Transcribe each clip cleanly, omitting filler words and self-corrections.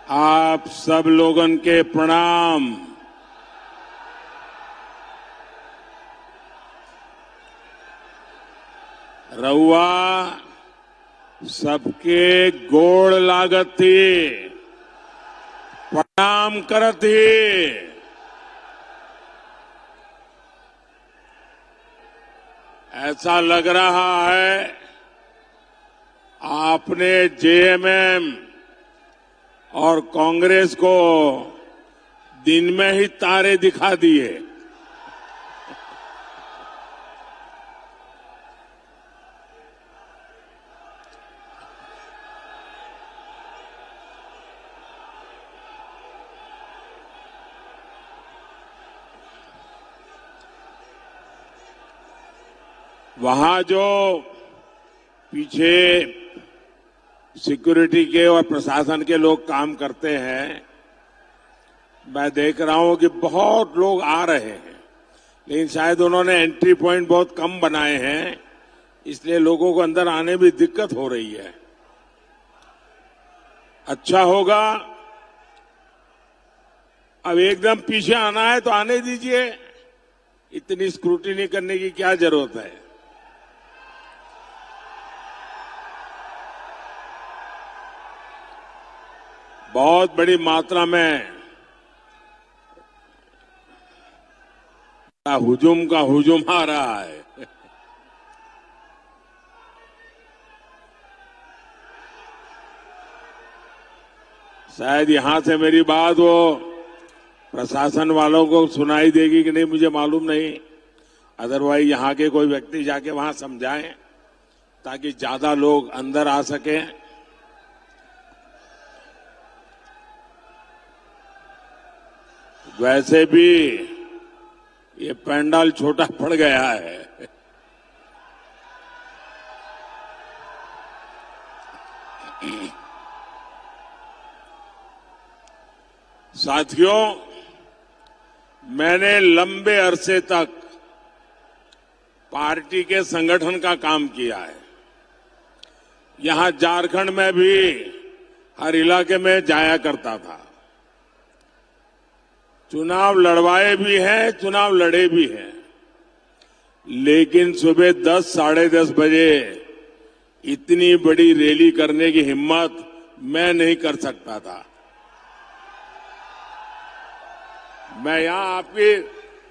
आप सब लोगन के प्रणाम। रउआ सबके गोड़ लागती, प्रणाम करती। ऐसा लग रहा है आपने जेएमएम और कांग्रेस को दिन में ही तारे दिखा दिए। वहां जो पीछे सिक्योरिटी के और प्रशासन के लोग काम करते हैं, मैं देख रहा हूं कि बहुत लोग आ रहे हैं, लेकिन शायद उन्होंने एंट्री पॉइंट बहुत कम बनाए हैं, इसलिए लोगों को अंदर आने में दिक्कत हो रही है। अच्छा होगा, अब एकदम पीछे आना है तो आने दीजिए, इतनी स्क्रूटिनी करने की क्या जरूरत है। बहुत बड़ी मात्रा में हुजूम का हुजूम आ रहा है। शायद यहां से मेरी बात वो प्रशासन वालों को सुनाई देगी कि नहीं मुझे मालूम नहीं, अदरवाइज यहां के कोई व्यक्ति जाके वहां समझाएं ताकि ज्यादा लोग अंदर आ सकें। वैसे भी ये पंडाल छोटा पड़ गया है। साथियों, मैंने लंबे अरसे तक पार्टी के संगठन का काम किया है। यहां झारखंड में भी हर इलाके में जाया करता था, चुनाव लड़वाए भी हैं, चुनाव लड़े भी हैं, लेकिन सुबह 10 साढ़े 10 बजे इतनी बड़ी रैली करने की हिम्मत मैं नहीं कर सकता था। मैं यहां आपकी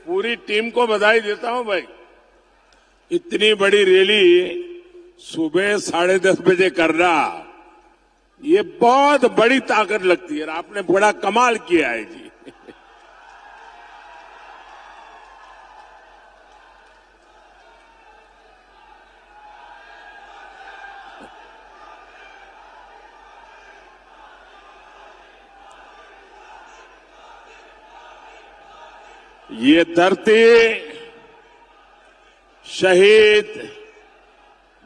पूरी टीम को बधाई देता हूं भाई, इतनी बड़ी रैली सुबह 10:30 बजे करना, ये बहुत बड़ी ताकत लगती है। आपने बड़ा कमाल किया है जी। ये धरती शहीद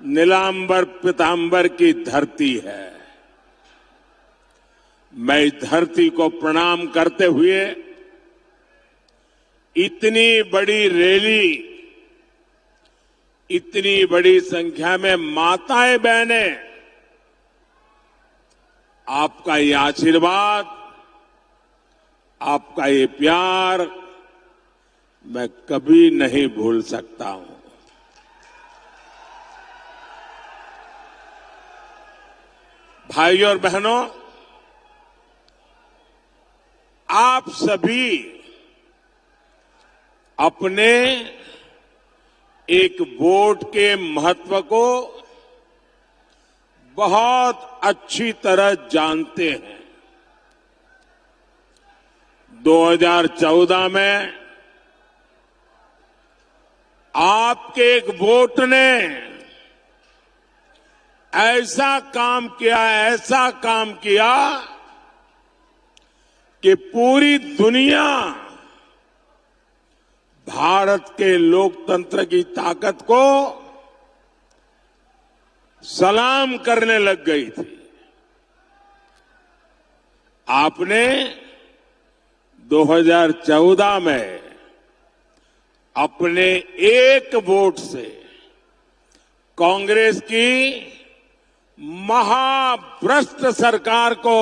नीलांबर पीतांबर की धरती है। मैं इस धरती को प्रणाम करते हुए इतनी बड़ी रैली, इतनी बड़ी संख्या में माताएं बहनें, आपका ये आशीर्वाद, आपका ये प्यार मैं कभी नहीं भूल सकता हूं। भाइयों और बहनों, आप सभी अपने एक वोट के महत्व को बहुत अच्छी तरह जानते हैं। 2014 में आपके एक वोट ने ऐसा काम किया कि पूरी दुनिया भारत के लोकतंत्र की ताकत को सलाम करने लग गई थी। आपने 2014 में अपने एक वोट से कांग्रेस की महाभ्रष्ट सरकार को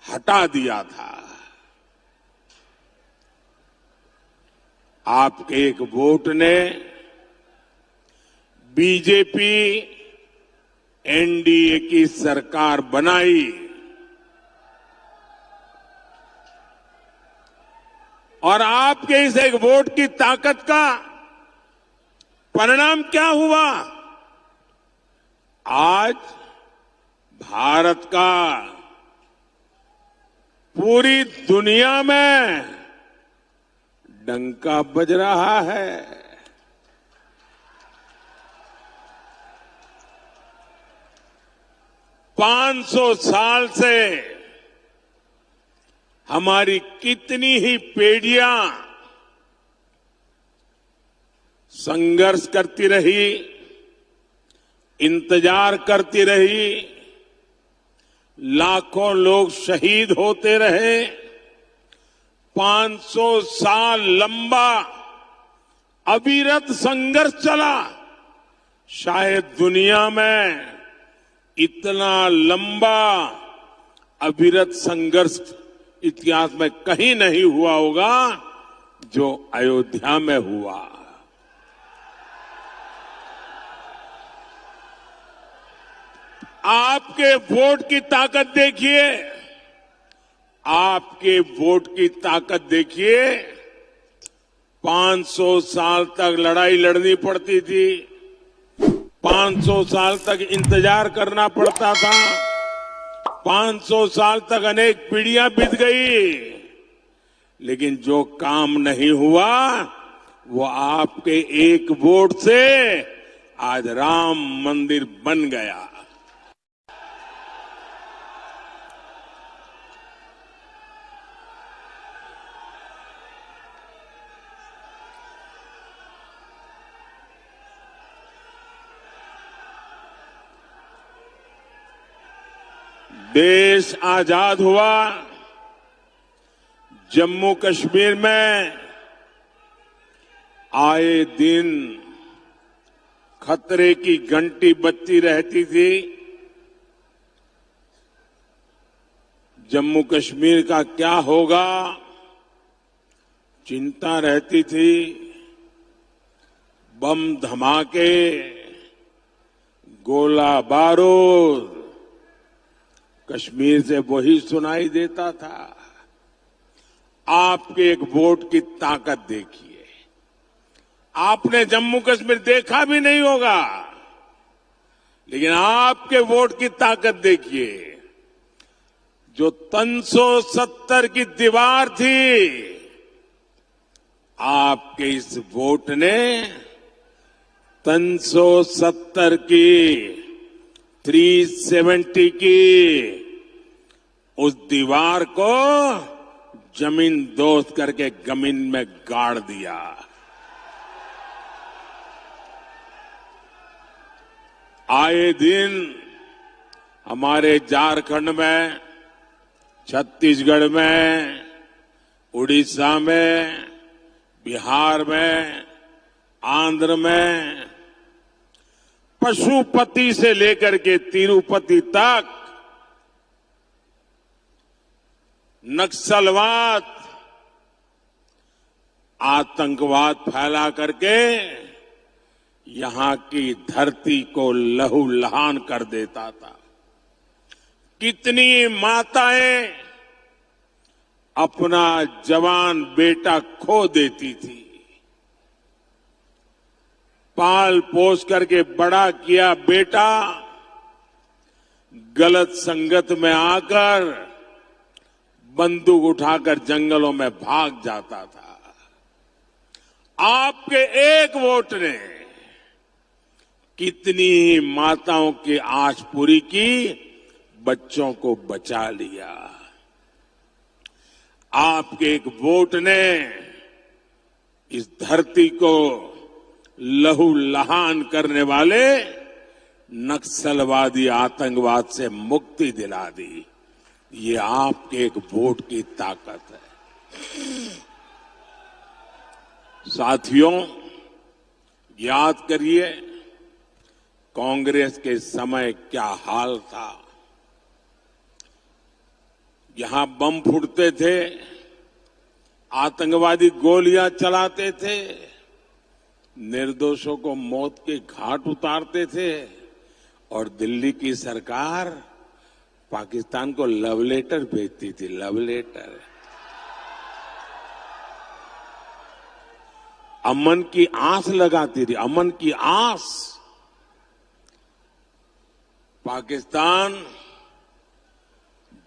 हटा दिया था। आपके एक वोट ने बीजेपी एनडीए की सरकार बनाई और आपके इस एक वोट की ताकत का परिणाम क्या हुआ? आज भारत का पूरी दुनिया में डंका बज रहा है। 500 साल से हमारी कितनी ही पीढ़ियां संघर्ष करती रही, इंतजार करती रही, लाखों लोग शहीद होते रहे। 500 साल लंबा अविरत संघर्ष चला। शायद दुनिया में इतना लंबा अविरत संघर्ष इतिहास में कहीं नहीं हुआ होगा जो अयोध्या में हुआ। आपके वोट की ताकत देखिए, आपके वोट की ताकत देखिए। 500 साल तक लड़ाई लड़नी पड़ती थी, 500 साल तक इंतजार करना पड़ता था, 500 साल तक अनेक पीढ़ियां बीत गई, लेकिन जो काम नहीं हुआ वो आपके एक वोट से आज राम मंदिर बन गया। देश आजाद हुआ, जम्मू कश्मीर में आए दिन खतरे की घंटी बजती रहती थी। जम्मू कश्मीर का क्या होगा चिंता रहती थी। बम धमाके, गोला बारूद कश्मीर से वही सुनाई देता था। आपके एक वोट की ताकत देखिए। आपने जम्मू कश्मीर देखा भी नहीं होगा, लेकिन आपके वोट की ताकत देखिए। जो 370 की दीवार थी, आपके इस वोट ने 370 की 370 की उस दीवार को जमीन दोस्त करके जमीन में गाड़ दिया। आए दिन हमारे झारखंड में, छत्तीसगढ़ में, उड़ीसा में, बिहार में, आंध्र में पशुपति से लेकर के तिरुपति तक नक्सलवाद, आतंकवाद फैला करके यहां की धरती को लहूलुहान कर देता था। कितनी माताएं अपना जवान बेटा खो देती थी। पाल पोस करके बड़ा किया बेटा गलत संगत में आकर बंदूक उठाकर जंगलों में भाग जाता था। आपके एक वोट ने कितनी माताओं की आस पूरी की, बच्चों को बचा लिया। आपके एक वोट ने इस धरती को लहूलुहान करने वाले नक्सलवादी आतंकवाद से मुक्ति दिला दी। ये आपके एक वोट की ताकत है। साथियों, याद करिए कांग्रेस के समय क्या हाल था। यहां बम फूटते थे, आतंकवादी गोलियां चलाते थे, निर्दोषों को मौत के घाट उतारते थे और दिल्ली की सरकार पाकिस्तान को लव लेटर भेजती थी, लव लेटर। अमन की आस लगाती थी, अमन की आस। पाकिस्तान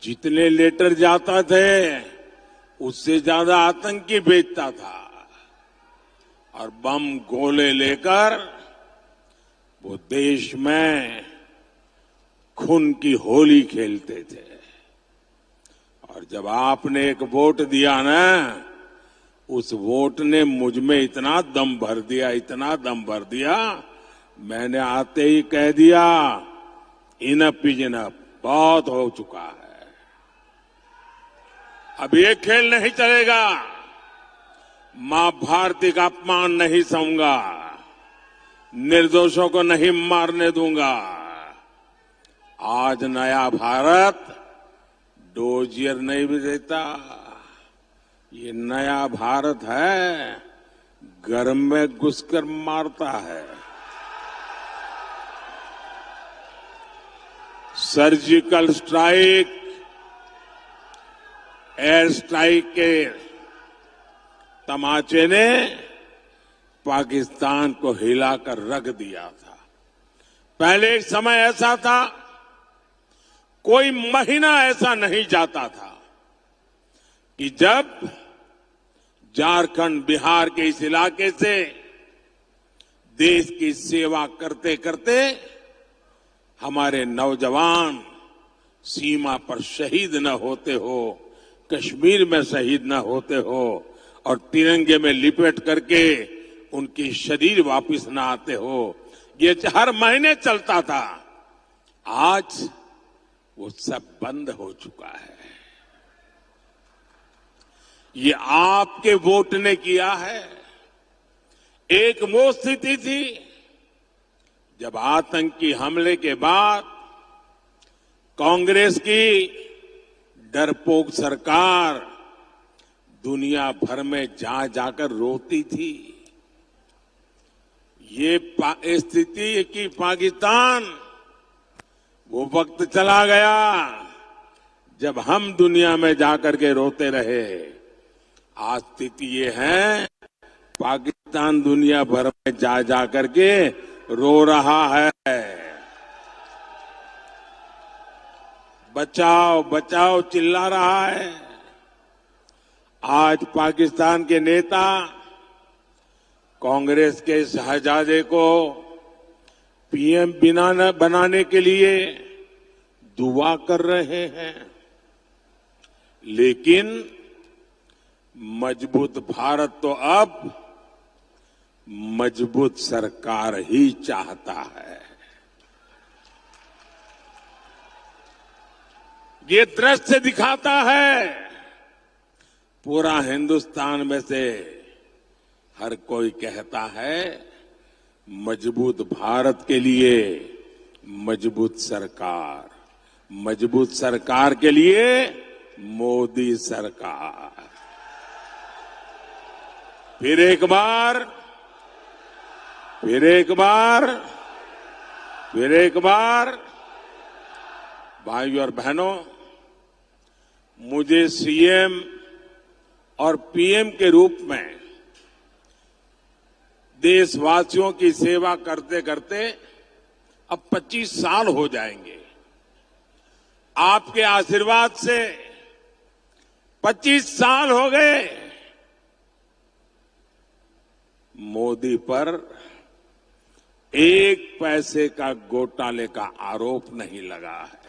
जितने लेटर जाता थे उससे ज्यादा आतंकी भेजता था और बम गोले लेकर वो देश में खून की होली खेलते थे। और जब आपने एक वोट दिया ना, उस वोट ने मुझ में इतना दम भर दिया, इतना दम भर दिया, मैंने आते ही कह दिया इनफ इज इनफ, बहुत हो चुका है, अब ये खेल नहीं चलेगा, मां भारती का अपमान नहीं सहूंगा, निर्दोषों को नहीं मारने दूंगा। आज नया भारत डोजियर नहीं भी देता, ये नया भारत है घर में घुसकर मारता है। सर्जिकल स्ट्राइक, एयर स्ट्राइक के तमाचे ने पाकिस्तान को हिलाकर रख दिया था। पहले एक समय ऐसा था, कोई महीना ऐसा नहीं जाता था कि जब झारखंड, बिहार के इस इलाके से देश की सेवा करते करते हमारे नौजवान सीमा पर शहीद न होते हो, कश्मीर में शहीद न होते हो और तिरंगे में लिपेट करके उनकी शरीर वापस न आते हो। ये हर महीने चलता था। आज वो सब बंद हो चुका है। ये आपके वोट ने किया है। एक वो स्थिति थी जब आतंकी हमले के बाद कांग्रेस की डरपोक सरकार दुनिया भर में जा जाकर रोती थी। ये स्थिति कि पाकिस्तान, वो वक्त चला गया जब हम दुनिया में जाकर के रोते रहे। आज स्थिति ये है, पाकिस्तान दुनिया भर में जा जाकर के रो रहा है। बचाओ बचाओ चिल्ला रहा है। आज पाकिस्तान के नेता कांग्रेस के शहजादे को पीएम बनाने के लिए दुआ कर रहे हैं, लेकिन मजबूत भारत तो अब मजबूत सरकार ही चाहता है। ये दृश्य दिखाता है पूरा हिंदुस्तान में से हर कोई कहता है मजबूत भारत के लिए मजबूत सरकार, मजबूत सरकार के लिए मोदी सरकार। फिर एक बार भाइयों और बहनों, मुझे सीएम और पीएम के रूप में देशवासियों की सेवा करते करते अब 25 साल हो जाएंगे। आपके आशीर्वाद से 25 साल हो गए। मोदी पर एक पैसे का घोटाले का आरोप नहीं लगा है।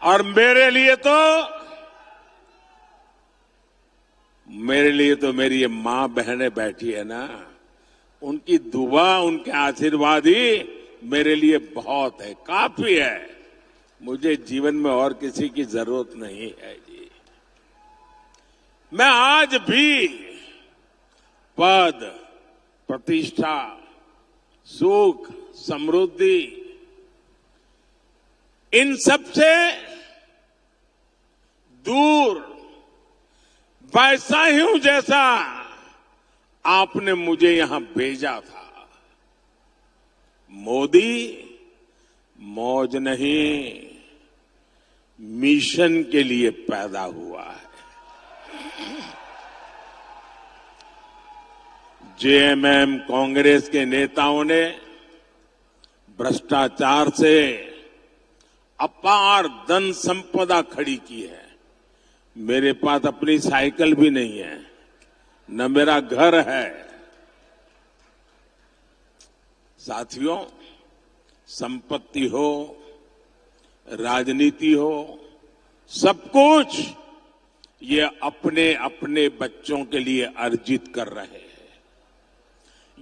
और मेरे लिए तो मेरी ये मां बहनें बैठी है ना, उनकी दुआ, उनके आशीर्वाद ही मेरे लिए बहुत है, काफी है। मुझे जीवन में और किसी की जरूरत नहीं है जी। मैं आज भी पद, प्रतिष्ठा, सुख, समृद्धि, इन सब से दूर वैसा ही हूं जैसा आपने मुझे यहां भेजा था। मोदी मौज नहीं, मिशन के लिए पैदा हुआ है। जेएमएम कांग्रेस के नेताओं ने भ्रष्टाचार से अपार धन संपदा खड़ी की है। मेरे पास अपनी साइकिल भी नहीं है, न मेरा घर है। साथियों, संपत्ति हो, राजनीति हो, सब कुछ ये अपने अपने बच्चों के लिए अर्जित कर रहे हैं।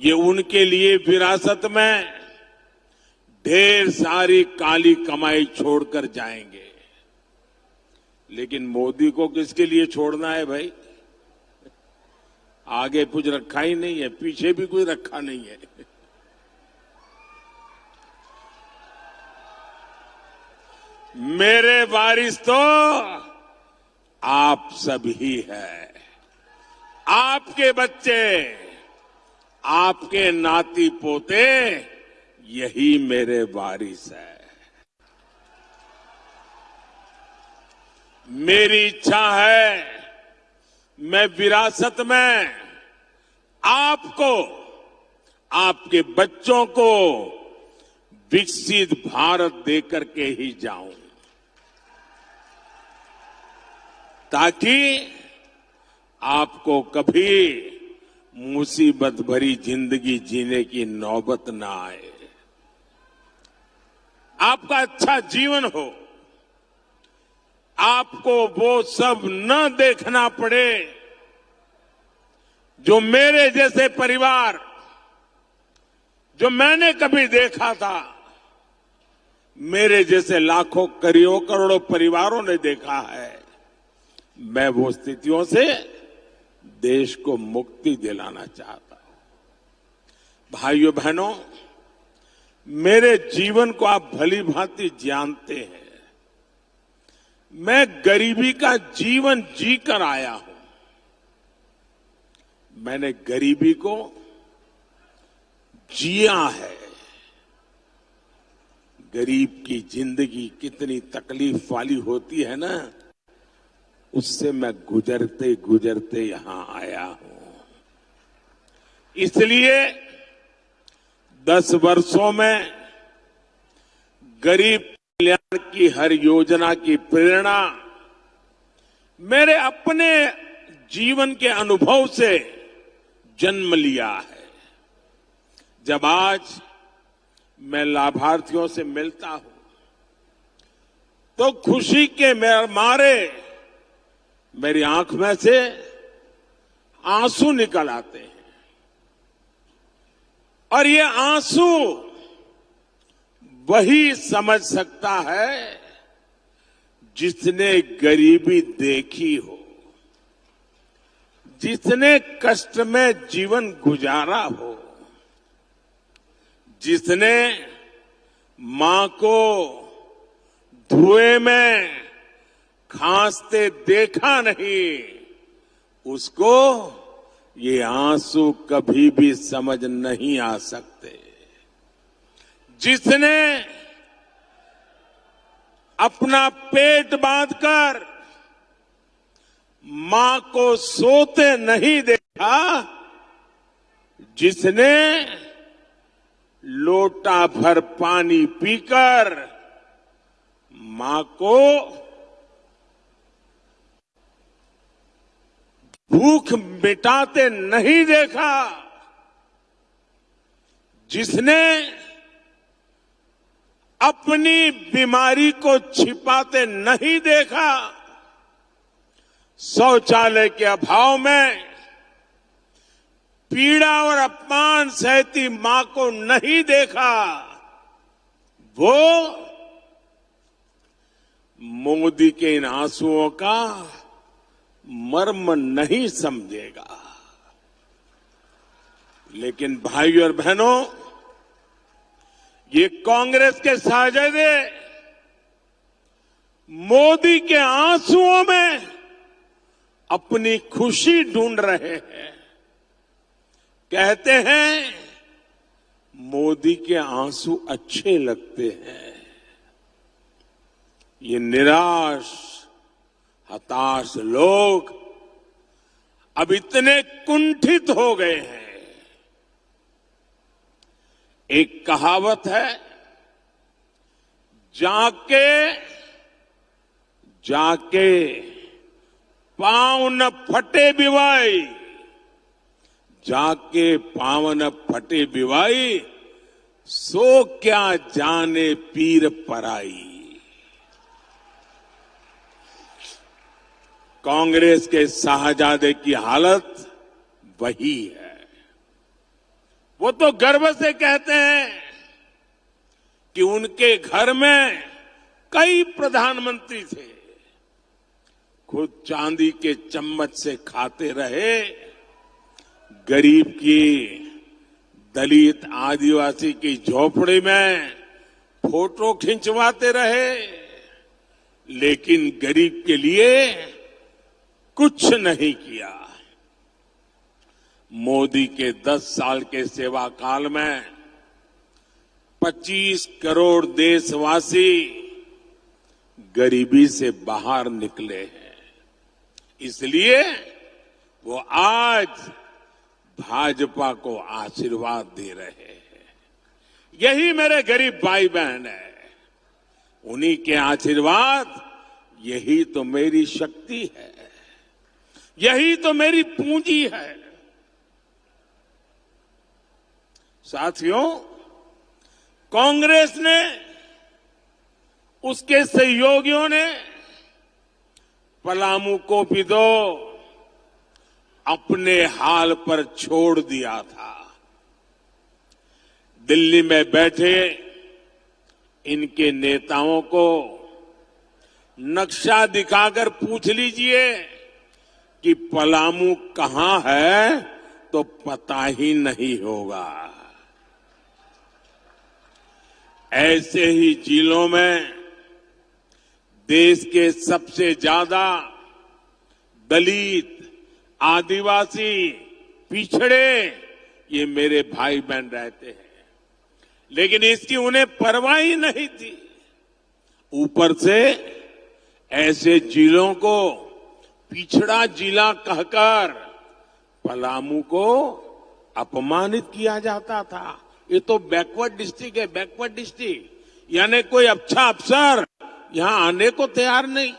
ये उनके लिए विरासत में ढेर सारी काली कमाई छोड़कर जाएंगे। लेकिन मोदी को किसके लिए छोड़ना है भाई? आगे कुछ रखा ही नहीं है, पीछे भी कुछ रखा नहीं है। मेरे वारिस तो आप सब ही है। आपके बच्चे, आपके नाती पोते, यही मेरे वारिस है। मेरी इच्छा है मैं विरासत में आपको, आपके बच्चों को विकसित भारत देकर के ही जाऊं, ताकि आपको कभी मुसीबत भरी जिंदगी जीने की नौबत ना आए, आपका अच्छा जीवन हो, आपको वो सब न देखना पड़े जो मेरे जैसे परिवार, जो मैंने कभी देखा था, मेरे जैसे लाखों करोड़ों परिवारों ने देखा है। मैं वो स्थितियों से देश को मुक्ति दिलाना चाहता हूं। भाइयों बहनों, मेरे जीवन को आप भली भांति जानते हैं। मैं गरीबी का जीवन जीकर आया हूं। मैंने गरीबी को जिया है। गरीब की जिंदगी कितनी तकलीफ वाली होती है ना, उससे मैं गुजरते गुजरते यहां आया हूं। इसलिए 10 वर्षों में गरीब कल्याण की हर योजना की प्रेरणा मेरे अपने जीवन के अनुभव से जन्म लिया है। जब आज मैं लाभार्थियों से मिलता हूं तो खुशी के मारे मेरी आंख में से आंसू निकल आते हैं। और ये आंसू वही समझ सकता है जिसने गरीबी देखी हो, जिसने कष्ट में जीवन गुजारा हो, जिसने मां को धुएं में खांसते देखा नहीं, उसको ये आंसू कभी भी समझ नहीं आ सकते। जिसने अपना पेट बांधकर मां को सोते नहीं देखा, जिसने लोटा भर पानी पीकर मां को भूख मिटाते नहीं देखा, जिसने अपनी बीमारी को छिपाते नहीं देखा, शौचालय के अभाव में पीड़ा और अपमान सहती मां को नहीं देखा, वो मोदी के इन आंसुओं का मर्म नहीं समझेगा। लेकिन भाइयों और बहनों, ये कांग्रेस के साजिदे मोदी के आंसुओं में अपनी खुशी ढूंढ रहे हैं। कहते हैं मोदी के आंसू अच्छे लगते हैं। ये निराश हताश लोग अब इतने कुंठित हो गए हैं। एक कहावत है, जाके जाके पांव न फटे बिवाई, जाके पांव न फटे बिवाई, सो क्या जाने पीर पराई। कांग्रेस के शाहजादे की हालत वही है। वो तो गर्व से कहते हैं कि उनके घर में कई प्रधानमंत्री थे, खुद चांदी के चम्मच से खाते रहे, गरीब की, दलित आदिवासी की झोपड़ी में फोटो खिंचवाते रहे, लेकिन गरीब के लिए कुछ नहीं किया। मोदी के 10 साल के सेवा काल में 25 करोड़ देशवासी गरीबी से बाहर निकले हैं। इसलिए वो आज भाजपा को आशीर्वाद दे रहे हैं। यही मेरे गरीब भाई बहन है, उन्हीं के आशीर्वाद, यही तो मेरी शक्ति है, यही तो मेरी पूंजी है। साथियों, कांग्रेस ने, उसके सहयोगियों ने पलामू को भी तो अपने हाल पर छोड़ दिया था। दिल्ली में बैठे इनके नेताओं को नक्शा दिखाकर पूछ लीजिए कि पलामू कहां है तो पता ही नहीं होगा। ऐसे ही जिलों में देश के सबसे ज्यादा दलित, आदिवासी, पिछड़े ये मेरे भाई बहन रहते हैं, लेकिन इसकी उन्हें परवाह ही नहीं थी। ऊपर से ऐसे जिलों को पिछड़ा जिला कहकर पलामू को अपमानित किया जाता था। ये तो बैकवर्ड डिस्ट्रिक्ट है, बैकवर्ड डिस्ट्रिक्ट, यानी कोई अच्छा अफसर यहां आने को तैयार नहीं।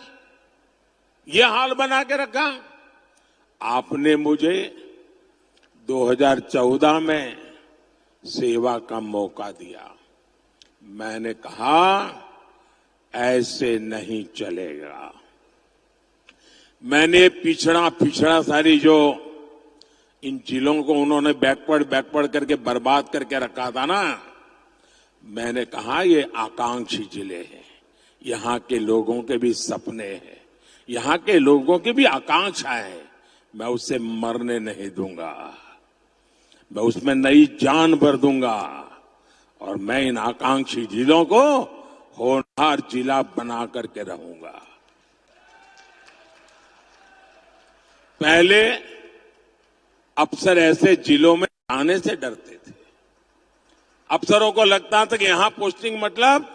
ये हाल बना के रखा। आपने मुझे 2014 में सेवा का मौका दिया। मैंने कहा ऐसे नहीं चलेगा। मैंने पिछड़ा सारी जो इन जिलों को उन्होंने बैकवर्ड करके बर्बाद करके रखा था ना, मैंने कहा ये आकांक्षी जिले हैं, यहां के लोगों के भी सपने हैं, यहां के लोगों की भी आकांक्षाएं हैं। मैं उससे मरने नहीं दूंगा, मैं उसमें नई जान भर दूंगा और मैं इन आकांक्षी जिलों को होनहार जिला बना करके रहूंगा। पहले अफसर ऐसे जिलों में आने से डरते थे। अफसरों को लगता था कि यहां पोस्टिंग मतलब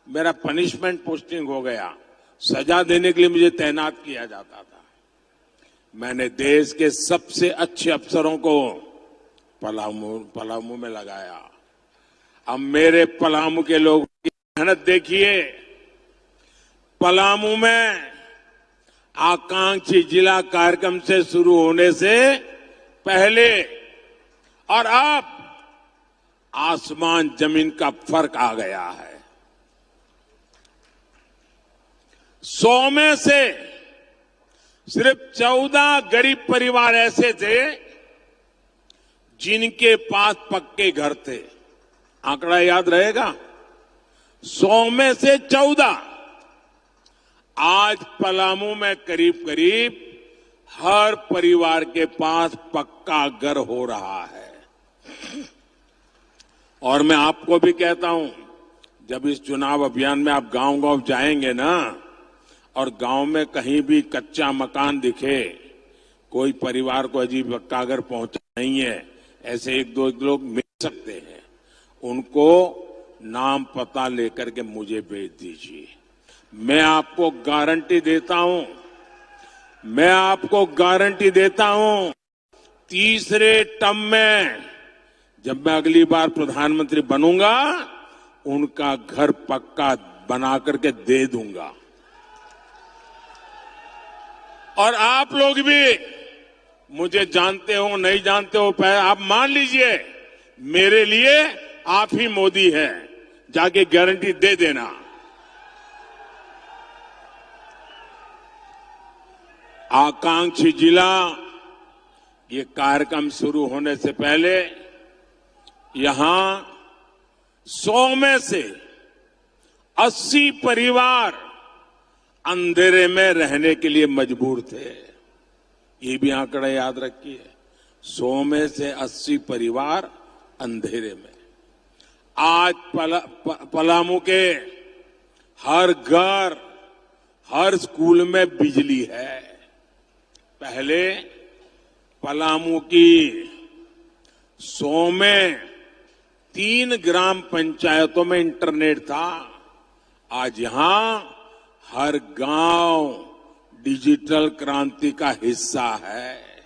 मेरा पनिशमेंट पोस्टिंग हो गया, सजा देने के लिए मुझे तैनात किया जाता था। मैंने देश के सबसे अच्छे अफसरों को पलामू में लगाया। अब मेरे पलामू के लोगों की मेहनत देखिए। पलामू में आकांक्षी जिला कार्यक्रम से शुरू होने से पहले और अब आसमान जमीन का फर्क आ गया है। 100 में से सिर्फ 14 गरीब परिवार ऐसे थे जिनके पास पक्के घर थे। आंकड़ा याद रहेगा, 100 में से 14। आज पलामू में करीब करीब हर परिवार के पास पक्का घर हो रहा है। और मैं आपको भी कहता हूं, जब इस चुनाव अभियान में आप गांव-गांव जाएंगे ना, और गांव में कहीं भी कच्चा मकान दिखे, कोई परिवार को अजीब पक्का अगर पहुंचा नहीं है, ऐसे एक दो लोग मिल सकते हैं, उनको नाम पता लेकर के मुझे भेज दीजिए। मैं आपको गारंटी देता हूं, तीसरे टर्म में जब मैं अगली बार प्रधानमंत्री बनूंगा, उनका घर पक्का बना करके दे दूंगा। और आप लोग भी मुझे जानते हो नहीं जानते हो, आप मान लीजिए मेरे लिए आप ही मोदी हैं, जाके गारंटी दे देना। आकांक्षी जिला, ये कार्यक्रम शुरू होने से पहले यहां 100 में से 80 परिवार अंधेरे में रहने के लिए मजबूर थे। ये भी आंकड़ा याद रखिए, 100 में से 80 परिवार अंधेरे में। आज पलामू के हर घर, हर स्कूल में बिजली है। पहले पलामू की 100 में 3 ग्राम पंचायतों में इंटरनेट था। आज यहां हर गांव डिजिटल क्रांति का हिस्सा है।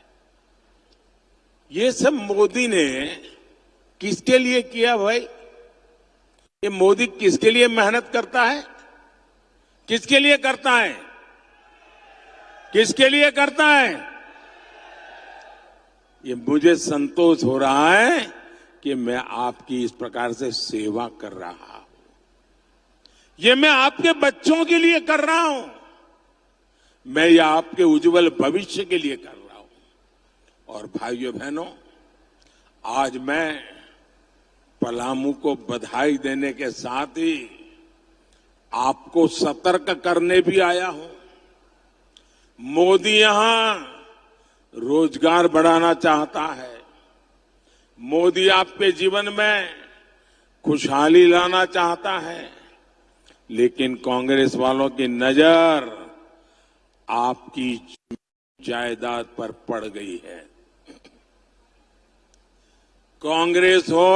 ये सब मोदी ने किसके लिए किया भाई? ये मोदी किसके लिए मेहनत करता है? किसके लिए करता है? किसके लिए करता है? ये मुझे संतोष हो रहा है कि मैं आपकी इस प्रकार से सेवा कर रहा हूं। ये मैं आपके बच्चों के लिए कर रहा हूं, मैं ये आपके उज्जवल भविष्य के लिए कर रहा हूं। और भाइयों बहनों, आज मैं पलामू को बधाई देने के साथ ही आपको सतर्क करने भी आया हूं। मोदी यहां रोजगार बढ़ाना चाहता है, मोदी आपके जीवन में खुशहाली लाना चाहता है, लेकिन कांग्रेस वालों की नजर आपकी जायदाद पर पड़ गई है। कांग्रेस हो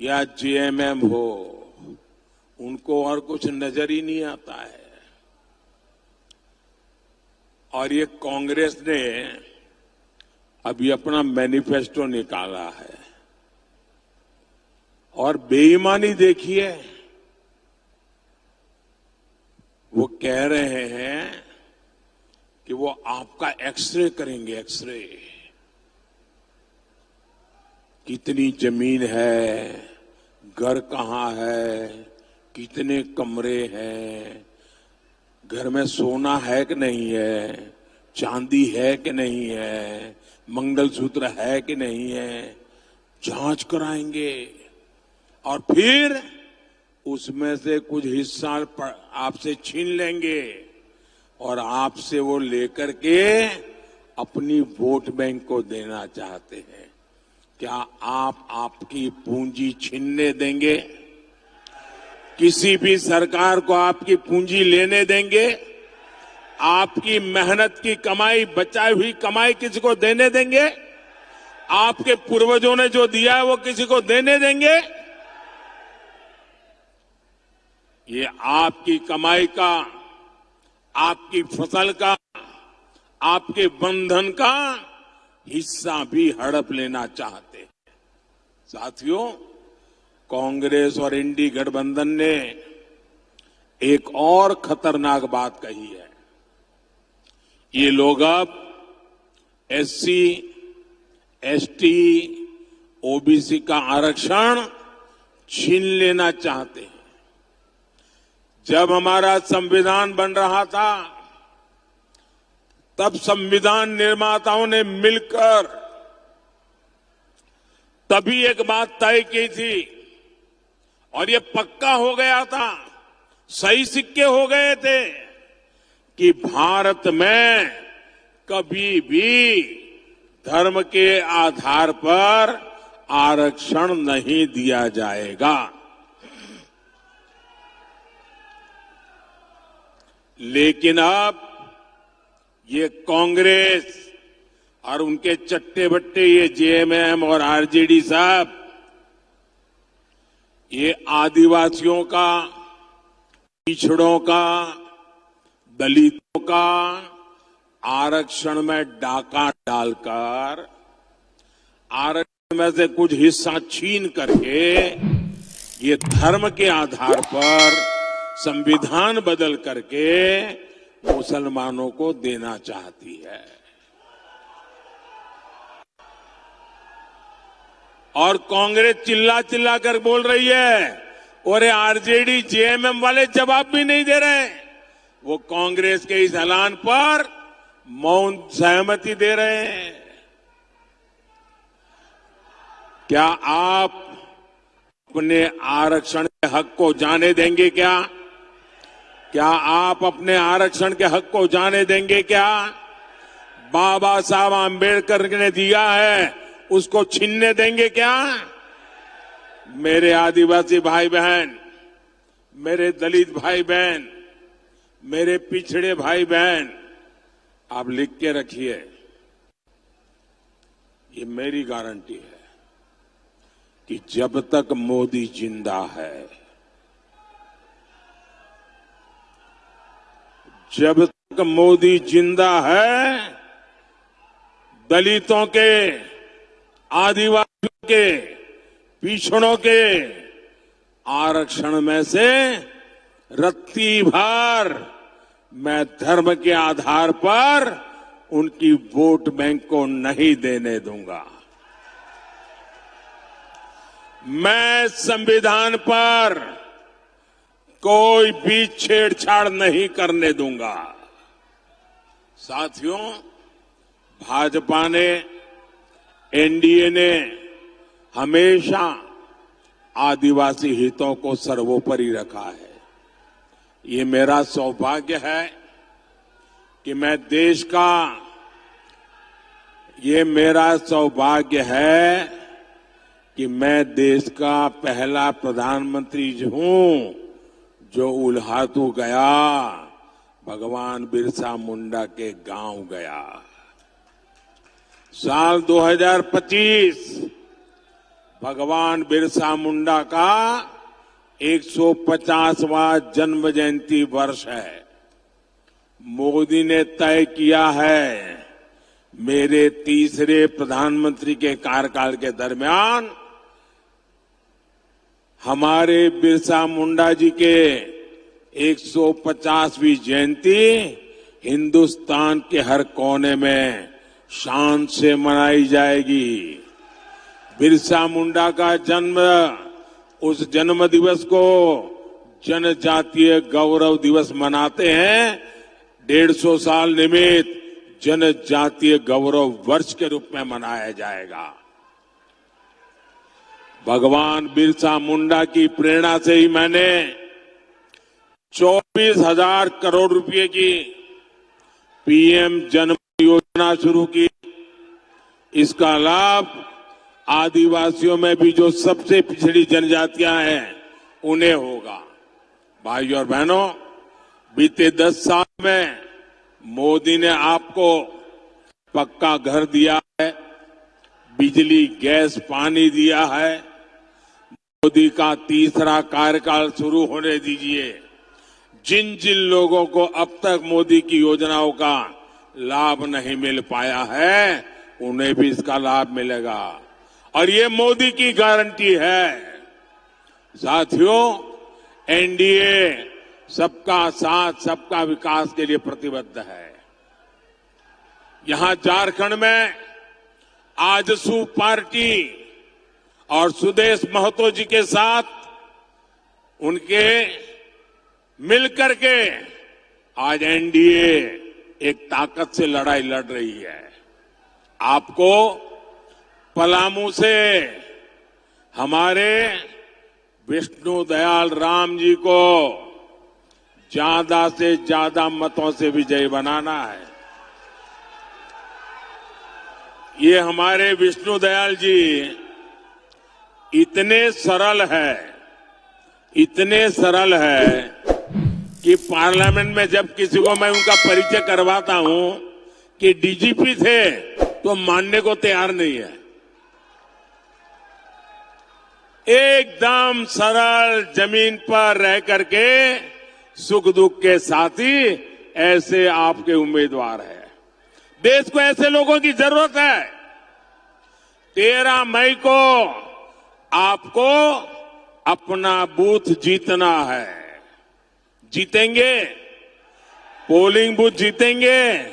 या जेएमएम हो, उनको और कुछ नजर ही नहीं आता है। और ये कांग्रेस ने अभी अपना मैनिफेस्टो निकाला है, और बेईमानी देखिए, वो कह रहे हैं कि वो आपका एक्सरे करेंगे। एक्सरे, कितनी जमीन है, घर कहां है, कितने कमरे हैं, घर में सोना है कि नहीं है, चांदी है कि नहीं है, मंगलसूत्र है कि नहीं है, जांच कराएंगे। और फिर उसमें से कुछ हिस्सा आपसे छीन लेंगे और आपसे वो लेकर के अपनी वोट बैंक को देना चाहते हैं। क्या आप आपकी पूंजी छीनने देंगे? किसी भी सरकार को आपकी पूंजी लेने देंगे? आपकी मेहनत की कमाई, बचाई हुई कमाई किसी को देने देंगे? आपके पूर्वजों ने जो दिया है वो किसी को देने देंगे? ये आपकी कमाई का, आपकी फसल का, आपके बंधन का हिस्सा भी हड़प लेना चाहते हैं। साथियों, कांग्रेस और इंडी गठबंधन ने एक और खतरनाक बात कही है। ये लोग अब एससी, एसटी, ओबीसी का आरक्षण छीन लेना चाहते हैं। जब हमारा संविधान बन रहा था, तब संविधान निर्माताओं ने मिलकर तभी एक बात तय की थी, और ये पक्का हो गया था, सही सिक्के हो गए थे, कि भारत में कभी भी धर्म के आधार पर आरक्षण नहीं दिया जाएगा। लेकिन अब ये कांग्रेस और उनके चट्टे बट्टे ये जेएमएम और आरजेडी साहब ये आदिवासियों का, पिछड़ों का, दलितों का आरक्षण में डाका डालकर आरक्षण में से कुछ हिस्सा छीन करके ये धर्म के आधार पर संविधान बदल करके मुसलमानों को देना चाहती है। और कांग्रेस चिल्ला चिल्ला कर बोल रही है और आरजेडी जेएमएम वाले जवाब भी नहीं दे रहे। वो कांग्रेस के इस ऐलान पर मौन सहमति दे रहे हैं। क्या आप अपने आरक्षण के हक को जाने देंगे क्या? क्या आप अपने आरक्षण के हक को जाने देंगे क्या? बाबा साहब आंबेडकर ने दिया है, उसको छीनने देंगे क्या? मेरे आदिवासी भाई बहन, मेरे दलित भाई बहन, मेरे पिछड़े भाई बहन, आप लिख के रखिए, ये मेरी गारंटी है कि जब तक मोदी जिंदा है, जब तक मोदी जिंदा है, दलितों के, आदिवासियों के, पिछड़ों के आरक्षण में से रत्ती भर मैं धर्म के आधार पर उनकी वोट बैंक को नहीं देने दूंगा। मैं संविधान पर कोई भी छेड़छाड़ नहीं करने दूंगा। साथियों, भाजपा ने, एनडीए ने हमेशा आदिवासी हितों को सर्वोपरि रखा है। ये मेरा सौभाग्य है कि मैं देश का, ये मेरा सौभाग्य है कि मैं देश का पहला प्रधानमंत्री हूं जो उल्हातू गया, भगवान बिरसा मुंडा के गांव गया। साल 2025 भगवान बिरसा मुंडा का 150वां जन्म जयंती वर्ष है। मोदी ने तय किया है मेरे तीसरे प्रधानमंत्री के कार्यकाल के दरमियान हमारे बिरसा मुंडा जी के 150वीं जयंती हिंदुस्तान के हर कोने में शान से मनाई जाएगी। बिरसा मुंडा का जन्म, उस जन्म दिवस को जनजातीय गौरव दिवस मनाते हैं। 150 साल निमित्त जनजातीय गौरव वर्ष के रूप में मनाया जाएगा। भगवान बिरसा मुंडा की प्रेरणा से ही मैंने 24,000 करोड़ रुपए की पीएम जन योजना शुरू की। इसका लाभ आदिवासियों में भी जो सबसे पिछड़ी जनजातियां हैं उन्हें होगा। भाइयों और बहनों, बीते 10 साल में मोदी ने आपको पक्का घर दिया है, बिजली, गैस, पानी दिया है। मोदी का तीसरा कार्यकाल शुरू होने दीजिए। जिन जिन लोगों को अब तक मोदी की योजनाओं का लाभ नहीं मिल पाया है, उन्हें भी इसका लाभ मिलेगा और ये मोदी की गारंटी है। साथियों, एनडीए सबका साथ, सबका विकास के लिए प्रतिबद्ध है। यहां झारखंड में आजसू पार्टी और सुदेश महतो जी के साथ उनके मिलकर के आज एनडीए एक ताकत से लड़ाई लड़ रही है। आपको पलामू से हमारे विष्णु दयाल राम जी को ज्यादा से ज्यादा मतों से विजयी बनाना है। ये हमारे विष्णु दयाल जी इतने सरल है कि पार्लियामेंट में जब किसी को मैं उनका परिचय करवाता हूं कि डीजीपी थे तो मानने को तैयार नहीं है। एकदम सरल, जमीन पर रह करके सुख दुख के साथी ऐसे आपके उम्मीदवार है। देश को ऐसे लोगों की जरूरत है। 13 मई को आपको अपना बूथ जीतना है। जीतेंगे? पोलिंग बूथ जीतेंगे?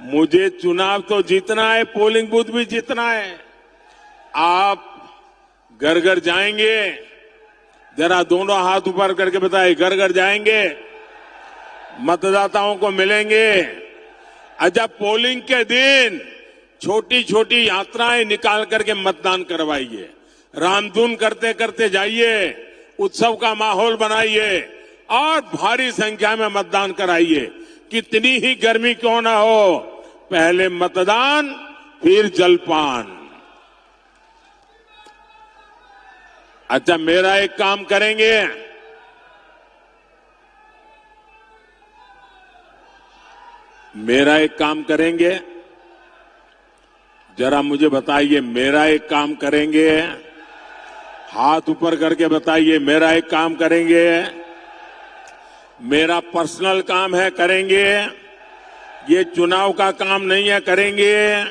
मुझे चुनाव तो जीतना है, पोलिंग बूथ भी जीतना है। आप घर घर जाएंगे? जरा दोनों हाथ ऊपर करके बताइए, घर घर जाएंगे? मतदाताओं को मिलेंगे? अच्छा, पोलिंग के दिन छोटी छोटी यात्राएं निकाल करके मतदान करवाइए। रामधुन करते करते जाइए, उत्सव का माहौल बनाइए और भारी संख्या में मतदान कराइए। कितनी ही गर्मी क्यों ना हो, पहले मतदान फिर जलपान। अच्छा, मेरा एक काम करेंगे, जरा मुझे बताइए, मेरा एक काम करेंगे? हाथ ऊपर करके बताइए, मेरा एक काम करेंगे? मेरा पर्सनल काम है, करेंगे? ये चुनाव का काम नहीं है, करेंगे?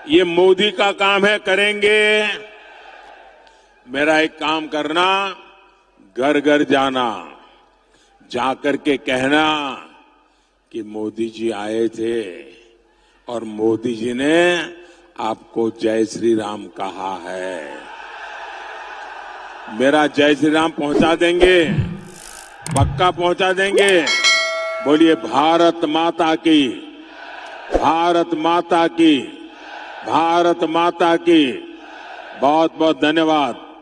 ये मोदी का काम है, करेंगे? मेरा एक काम करना, घर घर जाना, जाकर के कहना कि मोदी जी आए थे और मोदी जी ने आपको जय श्री राम कहा है। मेरा जय श्री राम पहुंचा देंगे? पक्का पहुंचा देंगे? बोलिए भारत माता की, भारत माता की, भारत माता की। बहुत बहुत धन्यवाद।